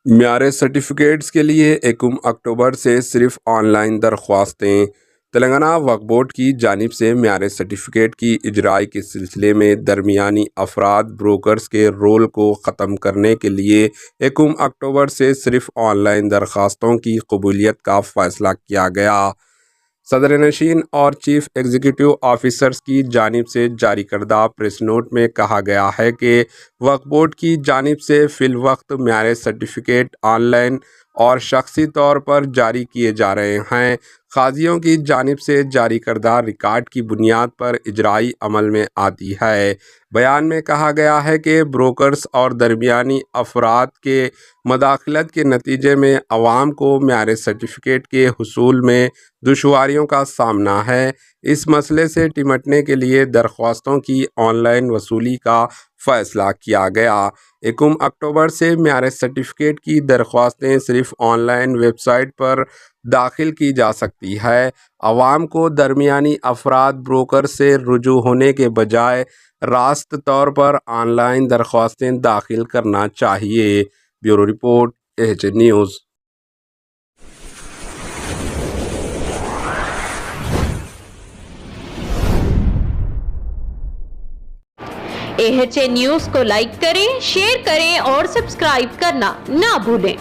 معیار سرٹیفکیٹس کے لیے 1 اکتوبر سے صرف آن لائن درخواستیں۔ تلنگانہ وقف بورڈ کی جانب سے معیار سرٹیفکیٹ کی اجرائی کے سلسلے میں درمیانی افراد بروکرز کے رول کو ختم کرنے کے لیے 1 اکتوبر سے صرف آن لائن درخواستوں کی قبولیت کا فیصلہ کیا گیا۔ صدر نشین اور چیف ایگزیکٹو آفیسرز کی جانب سے جاری کردہ پریس نوٹ میں کہا گیا ہے کہ وقف بورڈ کی جانب سے فی الوقت معیار سرٹیفکیٹ آن لائن اور شخصی طور پر جاری کیے جا رہے ہیں۔ قاضیوں کی جانب سے جاری کردہ ریکارڈ کی بنیاد پر اجرائی عمل میں آتی ہے۔ بیان میں کہا گیا ہے کہ بروکرز اور درمیانی افراد کے مداخلت کے نتیجے میں عوام کو معیار سرٹیفکیٹ کے حصول میں دشواریوں کا سامنا ہے۔ اس مسئلے سے نمٹنے کے لیے درخواستوں کی آن لائن وصولی کا فیصلہ کیا گیا۔ 1 اکتوبر سے معیار سرٹیفکیٹ کی درخواستیں صرف آن لائن ویب سائٹ پر داخل کی جا سکتی ہے۔ عوام کو درمیانی افراد بروکر سے رجوع ہونے کے بجائے راست طور پر آن لائن درخواستیں داخل کرنا چاہیے۔ Bureau report AHN news. AHN news کو لائک کریں، شیئر کریں اور سبسکرائب کرنا نہ بھولیں۔